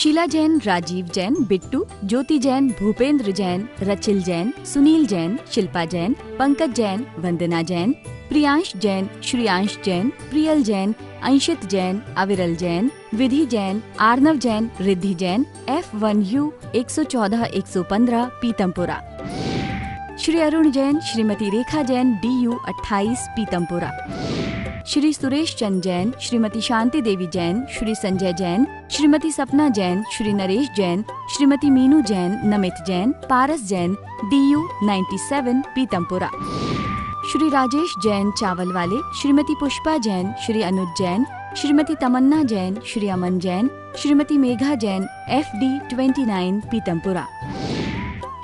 शीला जैन, राजीव जैन, बिट्टू, ज्योति जैन, भूपेंद्र जैन, रचिल जैन, सुनील जैन, शिल्पा जैन, पंकज जैन, वंदना जैन, प्रियांश जैन, श्रियांश जैन, प्रियल जैन, अंशित जैन, अविरल जैन, विधि Jain, Arnav Jain, Riddhi Jain, F1U 114-115 Pitampura. Shri Arun Jain, Shrimati Rekha Jain, DU 28 Pitampura. Shri Suresh Chand Jain, Shrimati Shanti Devi Jain, Shri Sanjay Jain, Shrimati सपना Jain, Shri Naresh Jain, Shrimati Meenu Jain, Namit Jain, Paras Jain, DU 97 Pitampura. Shri Rajesh Jain चावल वाले, श्रीमती पुष्पा जैन, श्री अनुज जैन, श्रीमती तमन्ना जैन, श्री अमन जैन, श्रीमती मेघा जैन, FD 29 पीतमपुरा।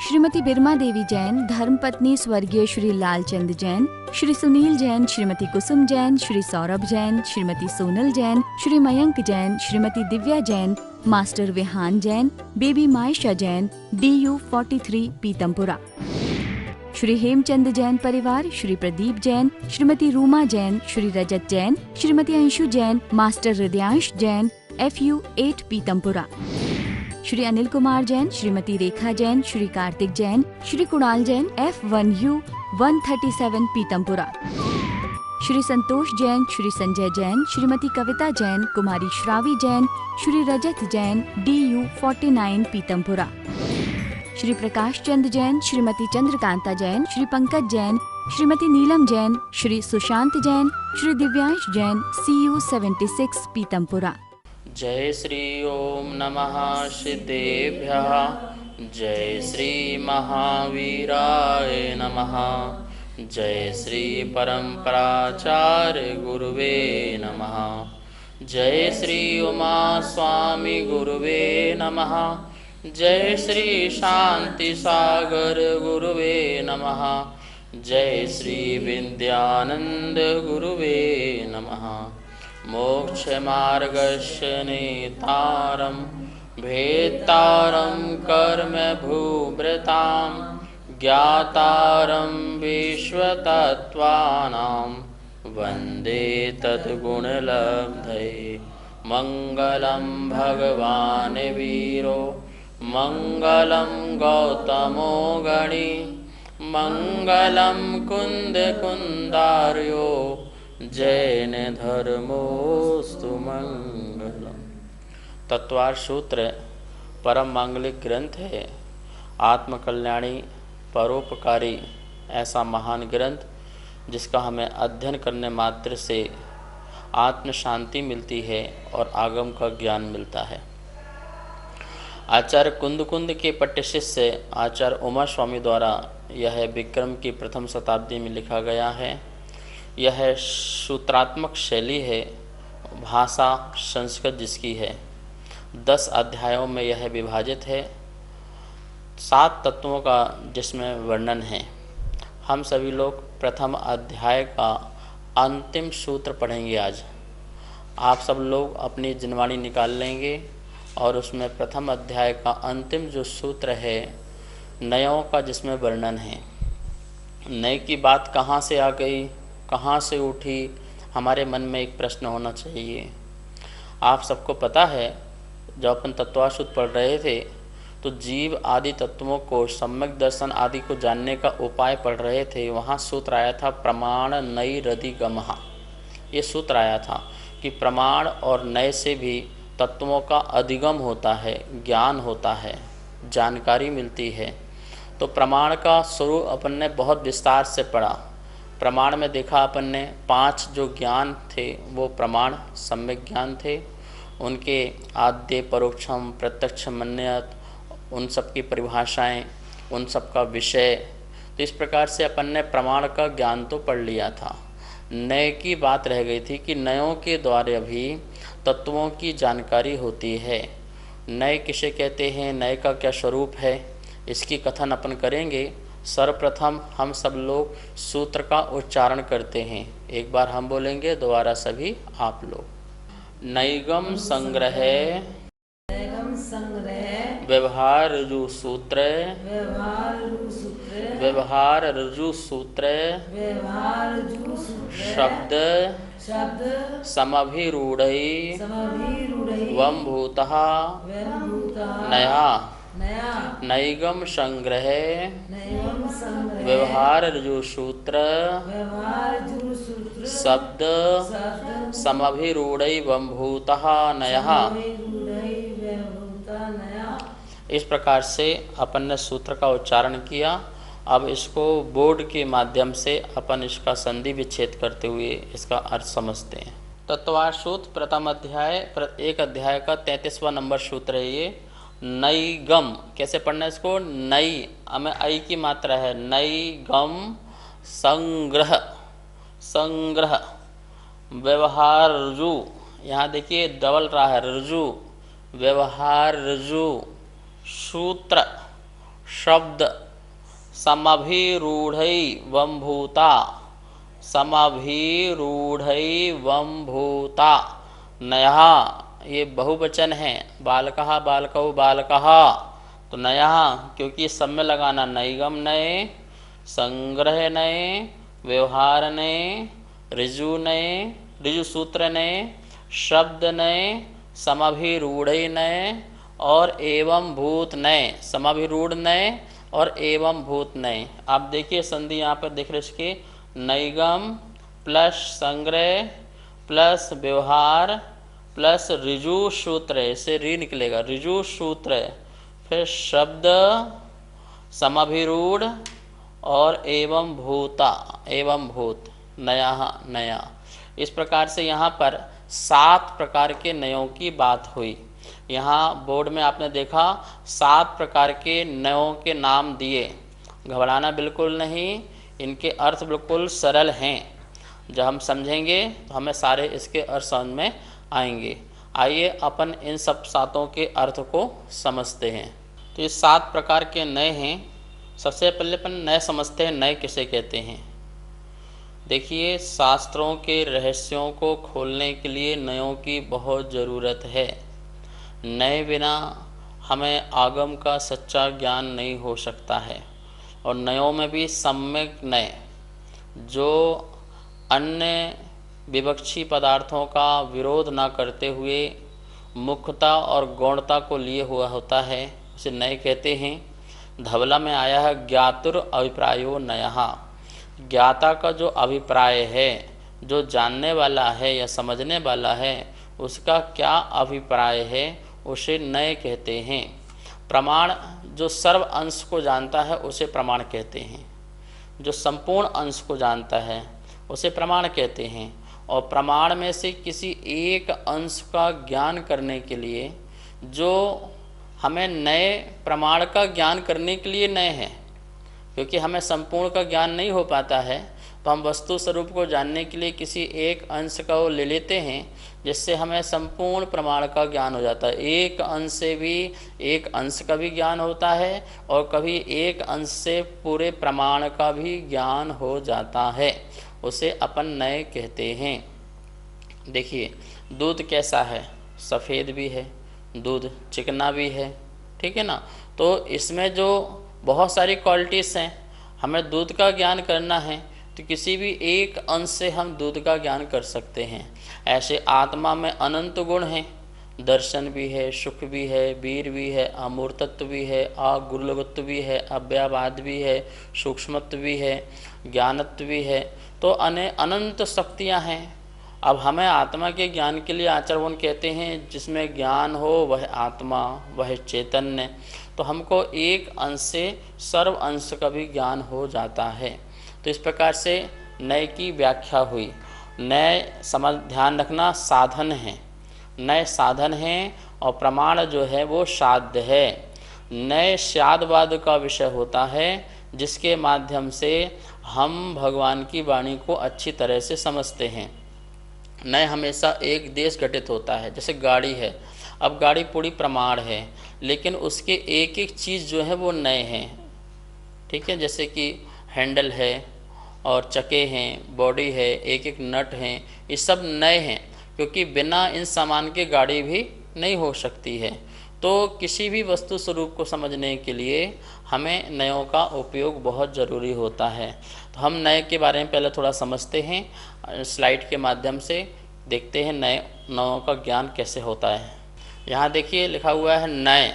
श्रीमती बिरमा देवी जैन, धर्मपत्नी स्वर्गीय Shri Lalchand Jain, Shri Sunil Jain, Shrimati Kusum Jain, Shri Saurabh Jain, Shrimati Sonal Jain, Shri Mayank Jain, Shrimati Divya Jain, master Vihaan Jain, baby Maisha Jain, DU 43 Pitampura. Shri Hemchand Jain परिवार, Shri Pradeep Jain, Shrimati Ruma Jain, Shri Rajat Jain, Shrimati Anshu Jain, master Hridayansh Jain, FU 8 Pitampura. Shri Anil Kumar Jain, Shrimati Rekha Jain, Shri Kartik Jain, Shri Kunal Jain, F1U 137 Pitampura. Shri Santosh Jain, Shri Sanjay Jain, Shrimati Kavita Jain, कुमारी श्रावी जैन, श्री रजत जैन, DU 49 पीतमपुरा। श्री प्रकाश चंद जैन, श्रीमती चंद्रकांता जैन, श्री पंकज जैन, श्रीमती नीलम जैन, श्री सुशांत जैन, श्री दिव्यांश जैन, CU 76 पीतमपुरा। जय श्री ओम नमः सिद्धेभ्यः, जय श्री महावीराय नमः, जय श्री परम्पराचार्य गुरुवे नमः, जय श्री उमा स्वामी गुरुवे नमः, जय श्री शांति सागर गुरुवे नमः, जय श्री विद्यानंद गुरुवे नमः। मोक्ष मार्गस्य नेतारं भेत्तारं कर्म भूभृतां ज्ञातारं विश्वतत्त्वानां वन्दे तद्गुणलब्धये। मंगलं भगवान् वीरो मंगलं गौतमो गणी, मंगलं कुंद कुंदार्यो जैन धर्मोस्तु मंगलम। तत्वार सूत्र परम मांगलिक ग्रंथ है, आत्मकल्याणी परोपकारी ऐसा महान ग्रंथ जिसका हमें अध्ययन करने मात्र से आत्म शांति मिलती है और आगम का ज्ञान मिलता है। आचार्य कुंद के पट्ट शिष्य आचार्य उमा स्वामी द्वारा यह विक्रम की प्रथम शताब्दी में लिखा गया है। यह सूत्रात्मक शैली है, भाषा संस्कृत जिसकी है। 10 अध्यायों में यह विभाजित है, 7 तत्वों का जिसमें वर्णन है। हम सभी लोग प्रथम अध्याय का अंतिम सूत्र पढ़ेंगे आज। आप सब लोग अपनी जिनवाणी निकाल लेंगे और उसमें प्रथम अध्याय का अंतिम जो सूत्र है नयों का जिसमें वर्णन है। नए की बात कहाँ से आ गई, कहाँ से उठी, हमारे मन में एक प्रश्न होना चाहिए। आप सबको पता है जब अपन तत्वासूत्र पढ़ रहे थे तो जीव आदि तत्वों को सम्यक दर्शन आदि को जानने का उपाय पढ़ रहे थे। वहाँ सूत्र आया था प्रमाण नई रदि गमः। ये सूत्र आया था कि प्रमाण और नए से भी तत्वों का अधिगम होता है, ज्ञान होता है, जानकारी मिलती है। तो प्रमाण का स्वरूप अपन ने बहुत विस्तार से पढ़ा। प्रमाण में देखा अपन ने 5 जो ज्ञान थे वो प्रमाण सम्यक ज्ञान थे। उनके आद्य परोक्षम प्रत्यक्ष मन्यत, उन सब की परिभाषाएं, उन सब का विषय। तो इस प्रकार से अपन ने प्रमाण का ज्ञान तो पढ़ लिया था। नए की बात रह गई थी कि नयों के द्वारा भी तत्वों की जानकारी होती है। नए किसे कहते हैं, नए का क्या स्वरूप है, इसकी कथन अपन करेंगे। सर्वप्रथम हम सब लोग सूत्र का उच्चारण करते हैं। एक बार हम बोलेंगे, दोबारा सभी आप लोग। नैगम संग्रह व्यवहार ऋजु सूत्र व्यवहार ऋजु सूत्र शब्द समभिरूढ़ै वम भूतः नया नैगम संग्रह व्यवहार ऋजु सूत्र शब्द समभिरूढ़ै वम भूतः नयः। इस प्रकार से अपन ने सूत्र का उच्चारण किया। अब इसको बोर्ड के माध्यम से अपन इसका संधि विच्छेद करते हुए इसका अर्थ समझते हैं। तत्वार्थ सूत्र प्रथम अध्याय एक अध्याय का 33वां नंबर सूत्र है ये। नैगम कैसे पढ़ना है इसको? नई हमें आई की मात्रा है। नैगम संग्रह संग्रह व्यवहार ऋजु, यहाँ देखिए डबल रहा है ऋजु, व्यवहार ऋजु सूत्र शब्द समभिरूढ़ै वम भूता समभिरूढ़ै वम भूता नयः। ये बहुवचन है। बालकः बालकौ बालकः, तो नयः क्योंकि सब में लगाना। नैगम नए, संग्रह नए, व्यवहार नए, ऋजु नए, ऋजु सूत्र नए, शब्द नए, समभिरूढ़ै नए और एवं भूत नए। समभिरूढ़ नए और एवं भूत नए। आप देखिए संधि यहाँ पर देख रहे इसके नैगम प्लस संग्रह प्लस व्यवहार प्लस ऋजु सूत्र, इससे री निकलेगा ऋजु सूत्र, फिर शब्द समभिरूढ़ और एवं भूता एवं भूत नया नया। इस प्रकार से यहाँ पर 7 प्रकार के नयों की बात हुई। यहाँ बोर्ड में आपने देखा 7 प्रकार के नयों के नाम दिए। घबराना बिल्कुल नहीं, इनके अर्थ बिल्कुल सरल हैं। जब हम समझेंगे तो हमें सारे इसके अर्थ समझ में आएंगे। आइए अपन इन सब 7 के अर्थ को समझते हैं। तो ये 7 प्रकार के नए हैं। सबसे पहले अपन नए समझते हैं, नए किसे कहते हैं। देखिए शास्त्रों के रहस्यों को खोलने के लिए नयों की बहुत ज़रूरत है। नए बिना हमें आगम का सच्चा ज्ञान नहीं हो सकता है। और नयों में भी सम्यक नए, जो अन्य विवक्षी पदार्थों का विरोध ना करते हुए मुख्यता और गौणता को लिए हुआ होता है, उसे नए कहते हैं। धवला में आया है ज्ञातुर अभिप्रायो नयः। ज्ञाता का जो अभिप्राय है, जो जानने वाला है या समझने वाला है, उसका क्या अभिप्राय है, उसे नए कहते हैं। प्रमाण जो सर्व अंश को जानता है उसे प्रमाण कहते हैं। जो संपूर्ण अंश को जानता है उसे प्रमाण कहते हैं। और प्रमाण में से किसी एक अंश का ज्ञान करने के लिए, जो हमें नए प्रमाण का ज्ञान करने के लिए नए हैं, क्योंकि हमें संपूर्ण का ज्ञान नहीं हो पाता है, तो हम वस्तु स्वरूप को जानने के लिए किसी एक अंश का वो ले लेते हैं, जिससे हमें संपूर्ण प्रमाण का ज्ञान हो जाता है। एक अंश से भी एक अंश का भी ज्ञान होता है और कभी एक अंश से पूरे प्रमाण का भी ज्ञान हो जाता है, उसे अपन नए कहते हैं। देखिए दूध कैसा है, सफ़ेद भी है, दूध चिकना भी है, ठीक है ना। तो इसमें जो बहुत सारी क्वालिटीज़ हैं, हमें दूध का ज्ञान करना है तो किसी भी एक अंश से हम दूध का ज्ञान कर सकते हैं। ऐसे आत्मा में अनंत गुण हैं, दर्शन भी है, सुख भी है, वीर भी है, अमूर्तत्व भी है, अगुरुलत्व भी है, अव्ययवाद भी है, सूक्ष्मत्व भी है, ज्ञानत्व भी है। तो अनंत शक्तियाँ हैं। अब हमें आत्मा के ज्ञान के लिए आचरण कहते हैं, जिसमें ज्ञान हो वह आत्मा, वह चैतन्य। तो हमको एक अंश से सर्व अंश का भी ज्ञान हो जाता है। तो इस प्रकार से नए की व्याख्या हुई। नए समझ ध्यान रखना साधन है, नए साधन हैं और प्रमाण जो है वो साध्य है। नए साध्यवाद का विषय होता है, जिसके माध्यम से हम भगवान की वाणी को अच्छी तरह से समझते हैं। नए हमेशा एक देश घटित होता है, जैसे गाड़ी है। अब गाड़ी पूरी प्रमाण है, लेकिन उसके एक एक चीज़ जो है वो नए हैं, ठीक है। जैसे कि हैंडल है और चके हैं, बॉडी है, एक एक नट हैं, ये सब नए हैं, क्योंकि बिना इन सामान के गाड़ी भी नहीं हो सकती है। तो किसी भी वस्तु स्वरूप को समझने के लिए हमें नयों का उपयोग बहुत ज़रूरी होता है। तो हम नए के बारे में पहले थोड़ा समझते हैं, स्लाइड के माध्यम से देखते हैं नयों का ज्ञान कैसे होता है। यहाँ देखिए लिखा हुआ है नय,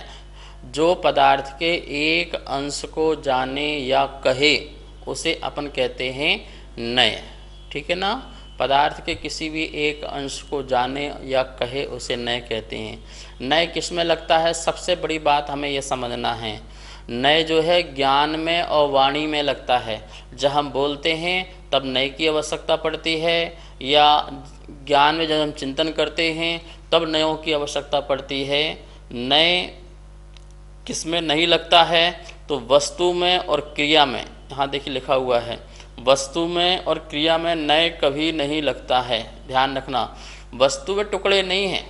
जो पदार्थ के एक अंश को जाने या कहे उसे अपन कहते हैं नय। ठीक है ना, पदार्थ के किसी भी एक अंश को जाने या कहे उसे नय कहते हैं। नय किस में लगता है, सबसे बड़ी बात हमें यह समझना है, नय जो है ज्ञान में और वाणी में लगता है। जब हम बोलते हैं तब नय की आवश्यकता पड़ती है, या ज्ञान में जब हम चिंतन करते हैं तब नयों की आवश्यकता पड़ती है। नय किस में नहीं लगता है, तो वस्तु में और क्रिया में। यहाँ देखिए लिखा हुआ है वस्तु में और क्रिया में नय कभी नहीं लगता है। ध्यान रखना, वस्तु में टुकड़े नहीं हैं,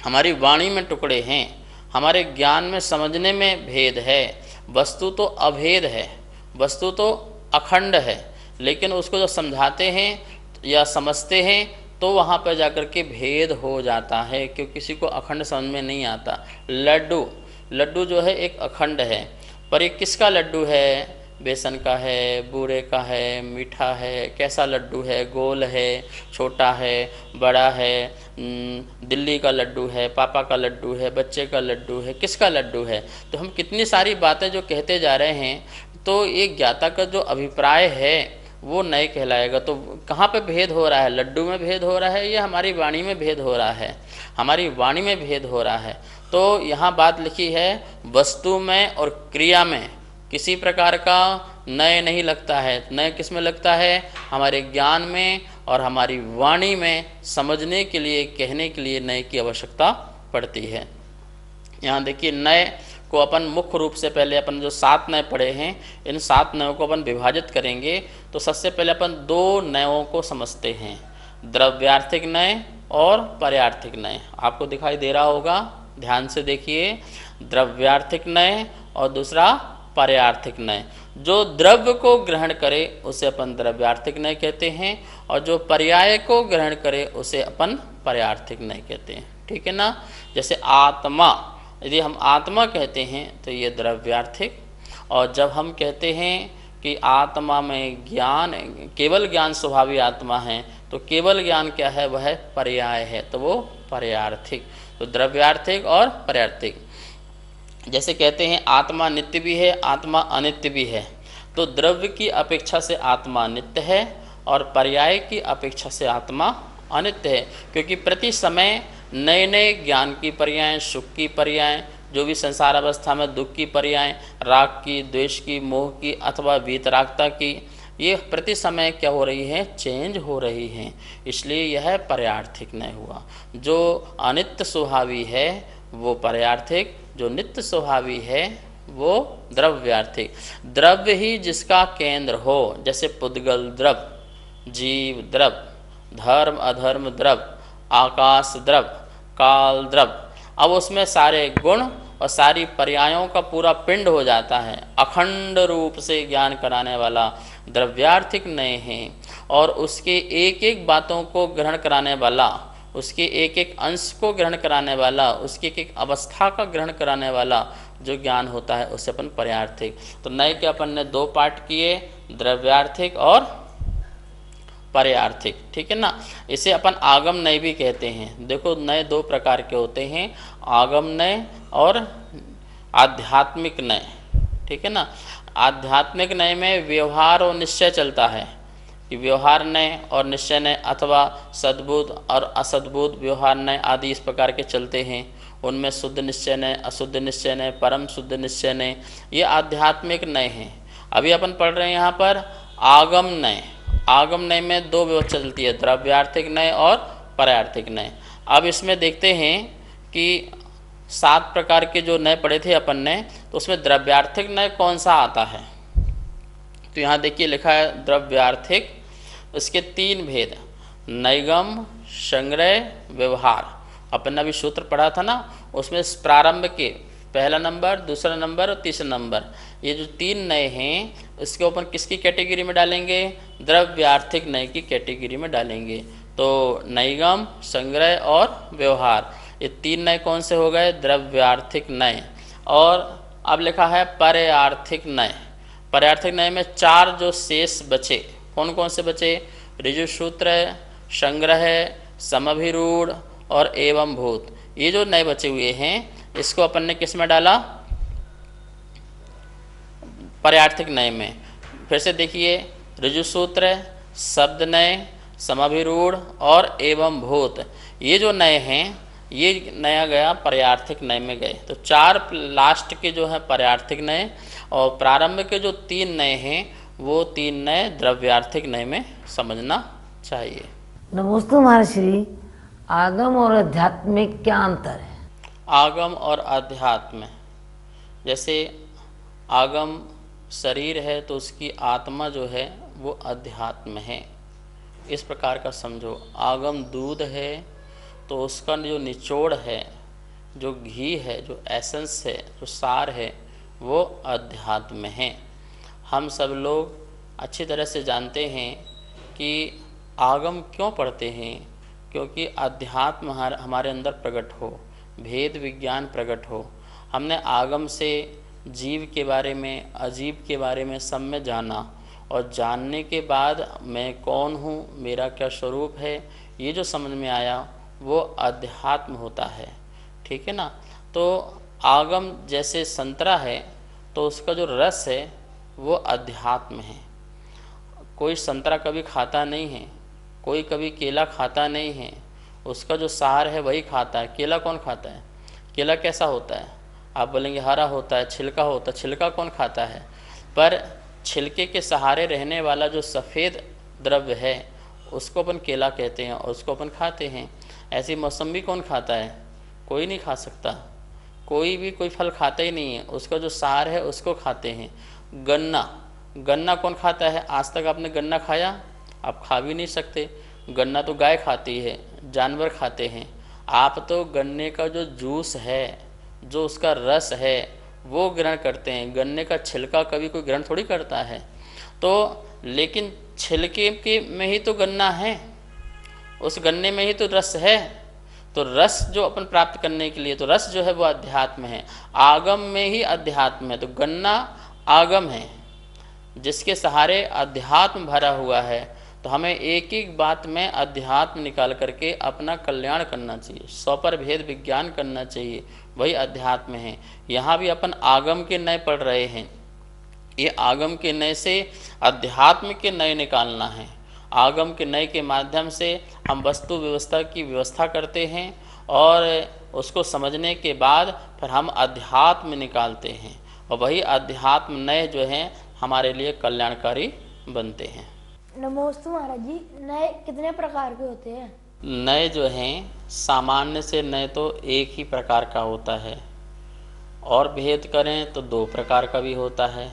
हमारी वाणी में टुकड़े हैं, हमारे ज्ञान में समझने में भेद है। वस्तु तो अभेद है, वस्तु तो अखंड है, लेकिन उसको जब समझाते हैं या समझते हैं तो वहाँ पर जाकर के भेद हो जाता है, क्योंकि किसी को अखंड समझ में नहीं आता। लड्डू जो है एक अखंड है, पर ये किसका लड्डू है, बेसन का है, बूरे का है, मीठा है, कैसा लड्डू है, गोल है, छोटा है, बड़ा है, दिल्ली का लड्डू है, पापा का लड्डू है, बच्चे का लड्डू है, किसका लड्डू है। तो हम कितनी सारी बातें जो कहते जा रहे हैं, तो ये ज्ञाता का जो अभिप्राय है वो नय कहलाएगा। तो कहाँ पे भेद हो रहा है, लड्डू में भेद हो रहा है या हमारी वाणी में भेद हो रहा है, हमारी वाणी में भेद हो रहा है। तो यहाँ बात लिखी है वस्तु में और क्रिया में किसी प्रकार का नय नहीं लगता है। नय किस में लगता है, हमारे ज्ञान में और हमारी वाणी में समझने के लिए, कहने के लिए नय की आवश्यकता पड़ती है। यहाँ देखिए नय को अपन मुख्य रूप से पहले अपन जो 7 नय पढ़े हैं, इन 7 नयों को अपन विभाजित करेंगे। तो सबसे पहले अपन 2 नयों को समझते हैं, द्रव्यार्थिक नय और पर्यार्थिक नय। आपको दिखाई दे रहा होगा, ध्यान से देखिए, द्रव्यार्थिक नय और दूसरा पर्यार्थिक नय। जो द्रव्य को ग्रहण करे उसे अपन द्रव्यार्थिक नय कहते हैं, और जो पर्याय को ग्रहण करे उसे अपन पर्यार्थिक नय कहते हैं। ठीक है ना, जैसे आत्मा, यदि हम आत्मा कहते हैं तो ये द्रव्यार्थिक, और जब हम कहते हैं कि आत्मा में ज्ञान, केवल ज्ञान स्वभावी आत्मा है, तो केवल ज्ञान क्या है, वह पर्याय है, तो वो पर्यार्थिक। तो द्रव्यार्थिक और पर्यार्थिक। जैसे कहते हैं आत्मा नित्य भी है, आत्मा अनित्य भी है, तो द्रव्य की अपेक्षा से आत्मा नित्य है और पर्याय की अपेक्षा से आत्मा अनित्य है। क्योंकि प्रति समय नए नए ज्ञान की पर्याय, सुख की पर्याय, जो भी संसार अवस्था में दुख की पर्याय, राग की, द्वेष की, मोह की अथवा वीतरागता की, ये प्रति समय क्या हो रही है, चेंज हो रही हैं। इसलिए यह पर्यार्थिक नहीं हुआ। जो अनित्य स्वभावी है वो पर्यार्थिक, जो नित्य स्वभावी है वो द्रव्यार्थिक। द्रव्य ही जिसका केंद्र हो, जैसे पुद्गल द्रव्य, जीव द्रव्य, धर्म अधर्म द्रव्य, आकाश द्रव्य, काल द्रव्य, अब उसमें सारे गुण और सारी पर्यायों का पूरा पिंड हो जाता है। अखंड रूप से ज्ञान कराने वाला द्रव्यार्थिक नय है, और उसके एक एक बातों को ग्रहण कराने वाला, उसके एक एक अंश को ग्रहण कराने वाला, उसकी एक एक अवस्था का ग्रहण कराने वाला जो ज्ञान होता है उसे अपन पर्यार्थिक। तो नय के अपन ने 2 पार्ट किए, द्रव्यार्थिक और पर्यार्थिक। ठीक है ना, इसे अपन आगम नय भी कहते हैं। देखो नय 2 प्रकार के होते हैं, आगम नय और आध्यात्मिक नय। ठीक है ना, आध्यात्मिक नय में व्यवहार और निश्चय चलता है कि व्यवहार नय और निश्चय नय, अथवा सद्बुद्ध और असद्बुद्ध व्यवहार नय आदि इस प्रकार के चलते हैं। उनमें शुद्ध निश्चय नय, अशुद्ध निश्चय नय, परम शुद्ध निश्चय नय, ये आध्यात्मिक नय हैं। अभी अपन पढ़ रहे हैं यहाँ पर आगम नय। आगम नय में 2 व्यवस्था चलती है, द्रव्यार्थिक नय और पर्यार्थिक नय। अब इसमें देखते हैं कि 7 प्रकार के जो नय पढ़े थे अपन ने, तो उसमें द्रव्यार्थिक नय कौन सा आता है। तो यहाँ देखिए लिखा है द्रव्यार्थिक, इसके 3 भेद, नैगम, संग्रह, व्यवहार। अपन ने अभी सूत्र पढ़ा था ना, उसमें प्रारंभ के पहला नंबर, दूसरा नंबर और तीसरा नंबर, ये जो 3 नय हैं इसके ऊपर किसकी कैटेगरी में डालेंगे, द्रव्यार्थिक नय की कैटेगरी में डालेंगे। तो नैगम, संग्रह और व्यवहार, ये 3 नय कौन से हो गए? द्रव्यार्थिक नय। और अब लिखा है पर्यार्थिक नय। पर्यार्थिक नय में 4 जो शेष बचे, कौन कौन से बचे? ऋजुसूत्र, संग्रह, समभिरूढ़ और एवं भूत। ये जो नए बचे हुए हैं इसको अपन ने किस में डाला? पर्यार्थिक नय में। फिर से देखिए, ऋजुसूत्र, शब्द नय, समभिरूढ़ और एवं भूत, ये जो नए हैं ये नया गया पर्यार्थिक नय में गए। तो 4 लास्ट के जो है पर्यार्थिक नय और प्रारंभ के जो 3 नए हैं वो 3 नए द्रव्यार्थिक नय में समझना चाहिए। नमस्ते महर्षि, आगम और अध्यात्म में क्या अंतर है? आगम और अध्यात्म, जैसे आगम शरीर है तो उसकी आत्मा जो है वो अध्यात्म है, इस प्रकार का समझो। आगम दूध है तो उसका जो निचोड़ है, जो घी है, जो एसेंस है, जो सार है, वो अध्यात्म है। हम सब लोग अच्छी तरह से जानते हैं कि आगम क्यों पढ़ते हैं, क्योंकि अध्यात्म हमारे अंदर प्रकट हो, भेद विज्ञान प्रकट हो। हमने आगम से जीव के बारे में, अजीब के बारे में सब में जाना, और जानने के बाद मैं कौन हूँ, मेरा क्या स्वरूप है, ये जो समझ में आया वो अध्यात्म होता है। ठीक है ना? तो आगम जैसे संतरा है तो उसका जो रस है वो अध्यात्म है। कोई संतरा कभी खाता नहीं है, कोई कभी केला खाता नहीं है, उसका जो सार है वही खाता है। केला कौन खाता है? केला कैसा होता है? आप बोलेंगे हरा होता है, छिलका होता है। छिलका कौन खाता है? पर छिलके के सहारे रहने वाला जो सफ़ेद द्रव्य है उसको अपन केला कहते हैं और उसको अपन खाते हैं। ऐसी मौसम्बी कौन खाता है? कोई नहीं खा सकता, कोई भी कोई फल खाता ही नहीं है, उसका जो सार है उसको खाते हैं। गन्ना कौन खाता है? आज तक आपने गन्ना खाया? आप खा भी नहीं सकते। गन्ना तो गाय खाती है, जानवर खाते हैं। आप तो गन्ने का जो जूस है, जो उसका रस है, वो ग्रहण करते हैं। गन्ने का छिलका कभी कोई ग्रहण थोड़ी करता है। तो लेकिन छिलके के में ही तो गन्ना है, उस गन्ने में ही तो रस है। तो रस जो अपन प्राप्त करने के लिए, तो रस जो है वो अध्यात्म है। आगम में ही अध्यात्म है। तो गन्ना आगम है जिसके सहारे अध्यात्म भरा हुआ है। तो हमें एक एक बात में अध्यात्म निकाल करके अपना कल्याण करना चाहिए, सौ पर भेद विज्ञान करना चाहिए, वही अध्यात्म है। यहाँ भी अपन आगम के नए पढ़ रहे हैं, ये आगम के नए से अध्यात्म के नए निकालना है। आगम के नए के माध्यम से हम वस्तु व्यवस्था की व्यवस्था करते हैं और उसको समझने के बाद फिर हम अध्यात्म निकालते हैं, और वही अध्यात्म नए जो हैं हमारे लिए कल्याणकारी बनते हैं। नमस्ते महाराज जी, नए कितने प्रकार के होते हैं? नए जो हैं सामान्य से नए तो एक ही प्रकार का होता है, और भेद करें तो 2 प्रकार का भी होता है।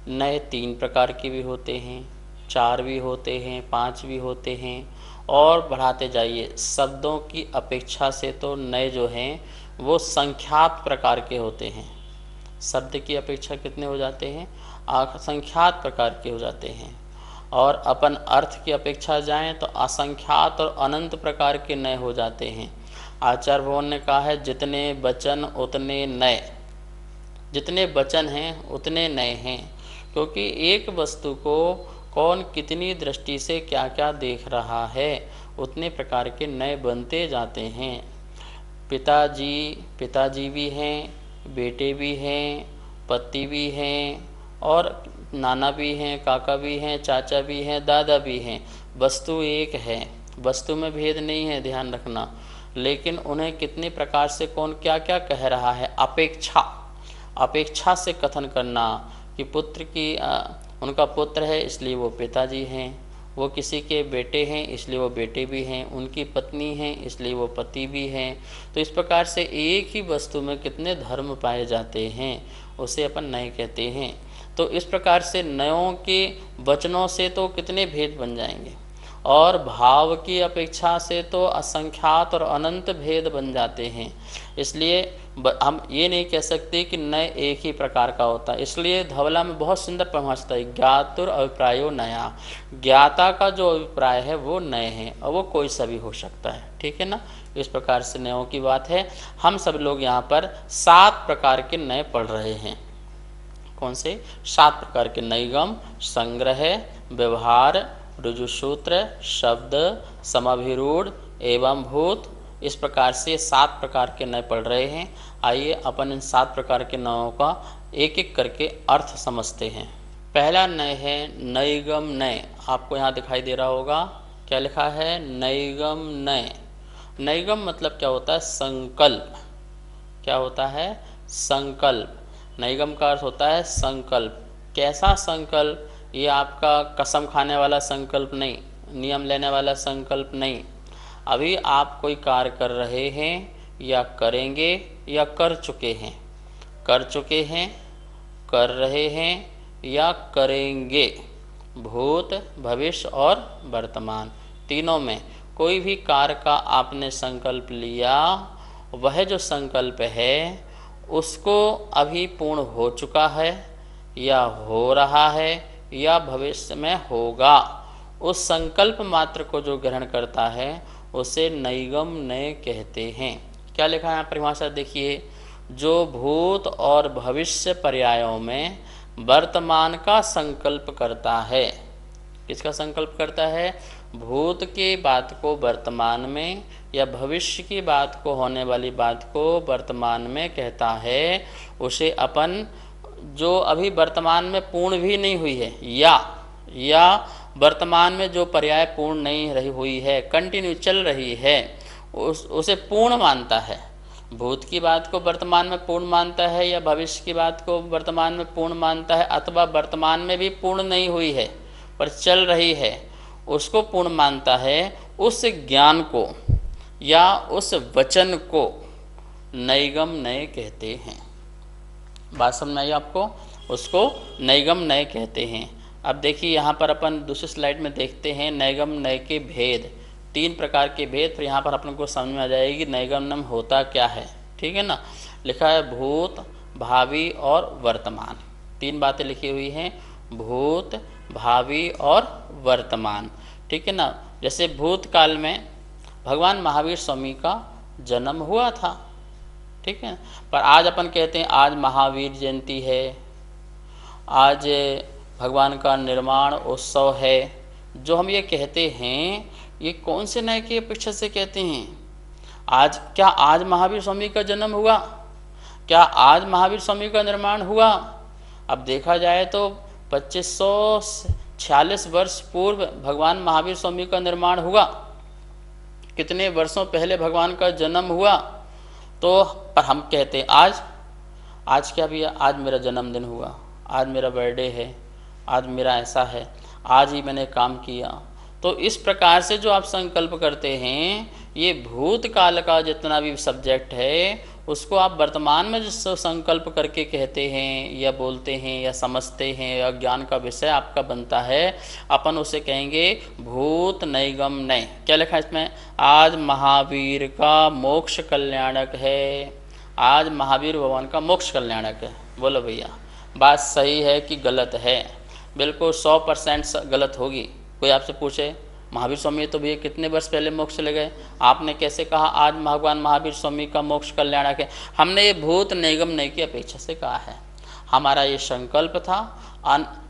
नए 3 प्रकार के भी होते हैं, 4 भी होते हैं, 5 भी होते हैं, और बढ़ाते जाइए। शब्दों की अपेक्षा से तो नए जो हैं वो संख्यात प्रकार के होते हैं। शब्द की अपेक्षा कितने हो जाते हैं? असंख्यात प्रकार के हो जाते हैं। और अपन अर्थ की अपेक्षा जाएं तो असंख्यात और अनंत प्रकार के नए हो जाते हैं। आचार्य भगवान ने कहा है, जितने वचन उतने नए। जितने वचन हैं उतने नए हैं, क्योंकि एक वस्तु को कौन कितनी दृष्टि से क्या क्या देख रहा है, उतने प्रकार के नए बनते जाते हैं। पिताजी भी हैं, बेटे भी हैं, पति भी हैं, और नाना भी हैं, काका भी हैं, चाचा भी हैं, दादा भी हैं। वस्तु एक है, वस्तु में भेद नहीं है, ध्यान रखना। लेकिन उन्हें कितने प्रकार से कौन क्या क्या कह रहा है, अपेक्षा से कथन करना कि पुत्र की उनका पुत्र है इसलिए वो पिताजी हैं, वो किसी के बेटे हैं इसलिए वो बेटे भी हैं, उनकी पत्नी हैं इसलिए वो पति भी हैं। तो इस प्रकार से एक ही वस्तु में कितने धर्म पाए जाते हैं, उसे अपन नए कहते हैं। तो इस प्रकार से नयों के वचनों से तो कितने भेद बन जाएंगे, और भाव की अपेक्षा से तो असंख्यात और अनंत भेद बन जाते हैं। इसलिए हम ये नहीं कह सकते कि नय एक ही प्रकार का होता है। इसलिए धवला में बहुत सुंदर परिभाषा है, ज्ञातुर अभिप्रायो नया। ज्ञाता का जो अभिप्राय है वो नय है और वो कोई सा भी हो सकता है, ठीक है ना। इस प्रकार से नयों की बात है। हम सब लोग यहाँ पर 7 प्रकार के नय पढ़ रहे हैं। कौन से? 7 प्रकार के, नैगम, संग्रह, व्यवहार, ऋजुसूत्र, शब्द, समाभिरूढ़ एवं भूत। इस प्रकार से 7 प्रकार के नय पढ़ रहे हैं। आइए अपन इन 7 प्रकार के नयों का एक एक करके अर्थ समझते हैं। पहला नय है नैगम नय। आपको यहाँ दिखाई दे रहा होगा, क्या लिखा है? नैगम नय। नैगम मतलब क्या होता है? संकल्प। क्या होता है? संकल्प। नैगम का अर्थ होता है संकल्प। कैसा संकल्प? ये आपका कसम खाने वाला संकल्प नहीं, नियम लेने वाला संकल्प नहीं। अभी आप कोई कार्य कर रहे हैं या करेंगे या कर चुके हैं, कर चुके हैं, कर रहे हैं या करेंगे। भूत, भविष्य और वर्तमान, तीनों में कोई भी कार्य का आपने संकल्प लिया, वह जो संकल्प है उसको अभी पूर्ण हो चुका है या हो रहा है या भविष्य में होगा, उस संकल्प मात्र को जो ग्रहण करता है उसे नैगम नय कहते हैं। क्या लिखा है यहाँ परिभाषा देखिए, जो भूत और भविष्य पर्यायों में वर्तमान का संकल्प करता है। किसका संकल्प करता है? भूत की बात को वर्तमान में या भविष्य की बात को, होने वाली बात को वर्तमान में कहता है, उसे अपन जो अभी वर्तमान में पूर्ण भी नहीं हुई है या वर्तमान में जो पर्याय पूर्ण नहीं रही हुई है, कंटिन्यू चल रही है, उसे पूर्ण मानता है। भूत की बात को वर्तमान में पूर्ण मानता है या भविष्य की बात को वर्तमान में पूर्ण मानता है, अथवा वर्तमान में भी पूर्ण नहीं हुई है पर चल रही है, उसको पूर्ण मानता है। उस ज्ञान को या उस वचन को नैगम नय कहते हैं। बात समझ में आई आपको? उसको नैगम नय कहते हैं। अब देखिए यहाँ पर अपन दूसरी स्लाइड में देखते हैं नैगम नय के भेद, 3 प्रकार के भेद। फिर यहाँ पर अपन को समझ में आ जाएगी नैगम नय होता क्या है, ठीक है ना। लिखा है भूत, भावी और वर्तमान, 3 बातें लिखी हुई हैं, भूत, भावी और वर्तमान, ठीक है ना। जैसे भूतकाल में भगवान महावीर स्वामी का जन्म हुआ था, ठीक है, पर आज अपन कहते हैं आज महावीर जयंती है, आज भगवान का निर्माण उत्सव है। जो हम ये कहते हैं ये कौन से नय की अपेक्षा से कहते हैं? आज क्या आज महावीर स्वामी का जन्म हुआ? क्या आज महावीर स्वामी का निर्माण हुआ? अब देखा जाए तो 2546 वर्ष पूर्व भगवान महावीर स्वामी का निर्माण हुआ। कितने वर्षों पहले भगवान का जन्म हुआ। तो पर हम कहते हैं आज क्या भैया, आज मेरा जन्मदिन हुआ, आज मेरा बर्थडे है, आज मेरा ऐसा है, आज ही मैंने काम किया। तो इस प्रकार से जो आप संकल्प करते हैं, ये भूतकाल का जितना भी सब्जेक्ट है उसको आप वर्तमान में जो संकल्प करके कहते हैं या बोलते हैं या समझते हैं या ज्ञान का विषय आपका बनता है, अपन उसे कहेंगे भूत नैगम नय। क्या लिखा है इसमें? आज महावीर का मोक्ष कल्याणक है, आज महावीर भगवान का मोक्ष कल्याणक है। बोलो भैया बात सही है कि गलत है? बिल्कुल 100% गलत होगी। कोई आपसे पूछे महावीर स्वामी तो भैया कितने वर्ष पहले मोक्ष चले गए, आपने कैसे कहा आज भगवान महावीर स्वामी का मोक्ष कल्याणक है? हमने ये भूत नैगम नय की अपेक्षा से कहा है। हमारा ये संकल्प था,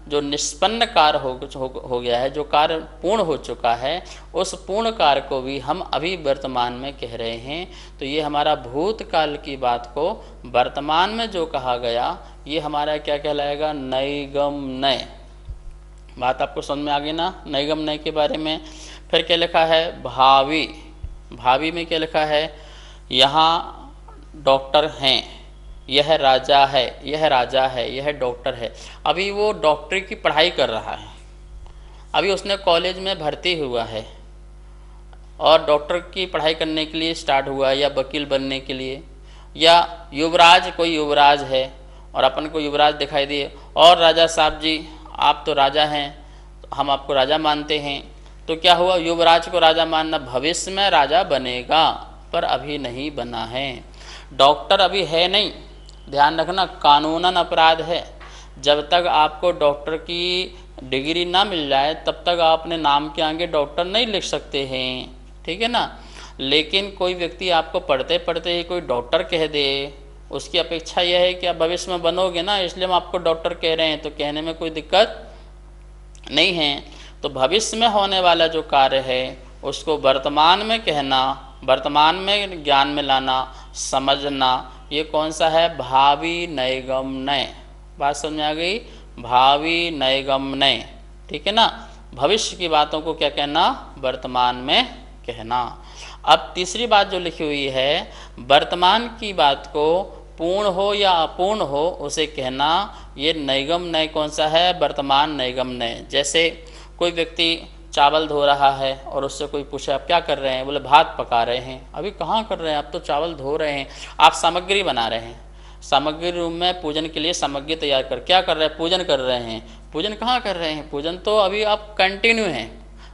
जो निष्पन्न कार्य हो गया है, जो कार्य पूर्ण हो चुका है, उस पूर्ण कार्य को भी हम अभी वर्तमान में कह रहे हैं। तो ये हमारा भूतकाल की बात को वर्तमान में जो कहा गया, ये हमारा क्या कहलाएगा? नैगम नय। बात आपको समझ में आ गई ना नैगम नय के बारे में। फिर क्या लिखा है? भावी। भावी में क्या लिखा है? यहाँ डॉक्टर हैं, यह राजा है, यह राजा है, यह डॉक्टर है। अभी वो डॉक्टरी की पढ़ाई कर रहा है, अभी उसने कॉलेज में भर्ती हुआ है और डॉक्टर की पढ़ाई करने के लिए स्टार्ट हुआ है, या वकील बनने के लिए, या युवराज, कोई युवराज है और अपन को युवराज दिखाई दिए, और राजा साहब जी आप तो राजा हैं, हम आपको राजा मानते हैं, तो क्या हुआ, युवराज को राजा मानना, भविष्य में राजा बनेगा पर अभी नहीं बना है। डॉक्टर अभी है नहीं, ध्यान रखना, कानूनन अपराध है। जब तक आपको डॉक्टर की डिग्री ना मिल जाए तब तक आप अपने नाम के आगे डॉक्टर नहीं लिख सकते हैं, ठीक है ना। लेकिन कोई व्यक्ति आपको पढ़ते पढ़ते ही कोई डॉक्टर कह दे, उसकी अपेक्षा यह है कि आप भविष्य में बनोगे ना, इसलिए हम आपको डॉक्टर कह रहे हैं, तो कहने में कोई दिक्कत नहीं है। तो भविष्य में होने वाला जो कार्य है उसको वर्तमान में कहना, वर्तमान में ज्ञान में लाना, समझना, ये कौन सा है, भावी नैगम्य। बात समझ आ गई, भावी नैगम्य, ठीक है ना। भविष्य की बातों को क्या कहना, वर्तमान में कहना। अब तीसरी बात जो लिखी हुई है, वर्तमान की बात को पूर्ण हो या अपूर्ण हो उसे कहना, ये नैगम्य कौन सा है, वर्तमान नैगम्य। जैसे कोई व्यक्ति चावल धो रहा है और उससे कोई पूछे आप क्या कर रहे हैं, बोले भात पका रहे हैं। अभी कहाँ कर रहे हैं, आप तो चावल धो रहे हैं, आप सामग्री बना रहे हैं। सामग्री रूम में पूजन के लिए सामग्री तैयार कर, क्या कर रहे हैं, पूजन कर रहे हैं। पूजन कहाँ कर रहे हैं, पूजन तो अभी आप कंटिन्यू हैं,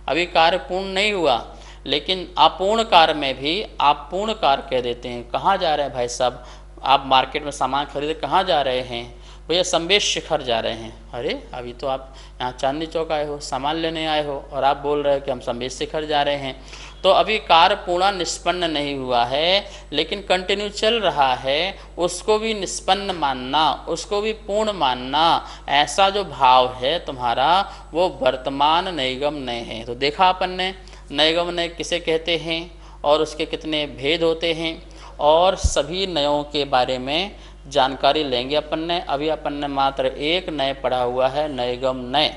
अभी कार्य पूर्ण नहीं हुआ। लेकिन अपूर्ण कार्य में भी आप पूर्ण कार्य कह देते हैं। कहाँ जा रहे हैं भाई साहब, आप मार्केट में सामान खरीदे कहाँ जा रहे हैं, भैया संवेश शिखर जा रहे हैं। अरे अभी तो आप यहाँ चांदनी चौक आए हो, सामान लेने आए हो और आप बोल रहे हो कि हम संवेश शिखर जा रहे हैं। तो अभी कार्य पूर्ण निष्पन्न नहीं हुआ है, लेकिन कंटिन्यू चल रहा है, उसको भी निष्पन्न मानना, उसको भी पूर्ण मानना, ऐसा जो भाव है तुम्हारा वो वर्तमान नैगम्य है। तो देखा अपन ने नैगम्य किसे कहते हैं और उसके कितने भेद होते हैं, और सभी नयों के बारे में जानकारी लेंगे अपन ने। अभी अपन ने मात्र एक नय पढ़ा हुआ है, नैगम्य।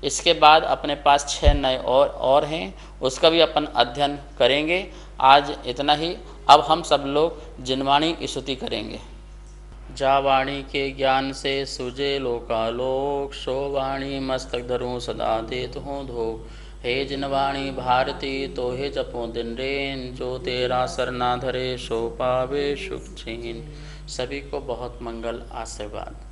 इसके बाद अपने पास 6 नए और हैं, उसका भी अपन अध्ययन करेंगे। आज इतना ही। अब हम सब लोग जिनवाणी स्तुति करेंगे। जा वाणी के ज्ञान से सुजे लोकालोक, सो वाणी मस्तक धरूं सदा देत हूँ धोख। हे जिनवाणी भारती तो हे जपो दिन रेन, जो तेरा सरना धरे सो पावे सुख चैन। सभी को बहुत मंगल आशीर्वाद।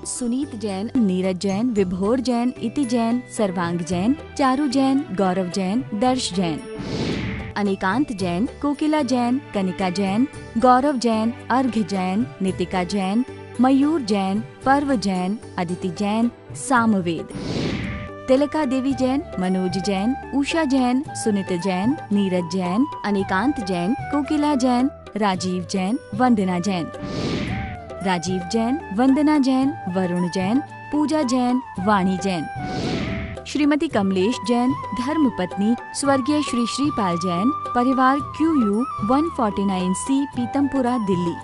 सुनीत जैन, नीरज जैन, विभोर जैन, इति जैन, सर्वांग जैन, चारू जैन, गौरव जैन, दर्श जैन, अनिकांत जैन, कोकिला जैन, कनिका जैन, गौरव जैन, अर्घ्य जैन, नितिका जैन, मयूर जैन, पर्व जैन, अदिति जैन, सामवेद, तिलका देवी जैन, मनोज जैन, उषा जैन, सुनीत जैन, नीरज जैन, अनिकांत जैन, कोकिला जैन, राजीव जैन, वंदना जैन, राजीव जैन, वंदना जैन, वरुण जैन, पूजा जैन, वाणी जैन, श्रीमती कमलेश जैन, धर्मपत्नी स्वर्गीय श्री श्रीपाल जैन, परिवार QU 149C, पीतमपुरा, दिल्ली।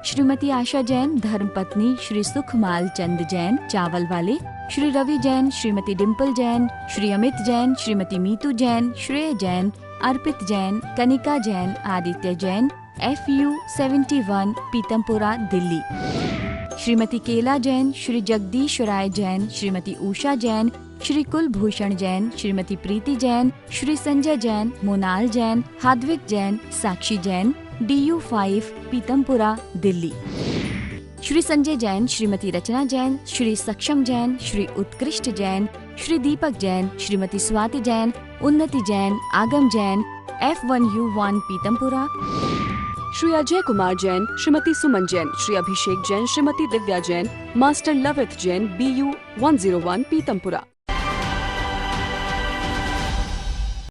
श्रीमती आशा जैन, धर्मपत्नी श्री सुखमाल चंद जैन, चावल वाले। श्री रवि जैन, श्रीमती डिम्पल जैन, श्री अमित जैन, श्रीमती मीतू जैन, श्रेय जैन, अर्पित जैन, कनिका जैन, आदित्य जैन, FU 71, पीतमपुरा, दिल्ली। श्रीमती केला जैन, श्री जगदीश राय जैन, श्रीमती उषा जैन, श्री कुलभूषण जैन, श्रीमती प्रीति जैन, श्री संजय जैन, मोनाल जैन, हाद्विक जैन, साक्षी जैन, DU 5, पीतमपुरा, दिल्ली। श्री संजय जैन, श्रीमती रचना जैन, श्री सक्षम जैन, श्री उत्कृष्ट जैन, श्री दीपक जैन, श्रीमती स्वाति जैन, उन्नति जैन, आगम जैन, F1U1, पीतमपुरा। श्री अजय कुमार जैन, श्रीमती सुमन जैन, श्री अभिषेक जैन, श्रीमती दिव्या जैन, मास्टर लवित जैन, BU 101, पीतमपुरा।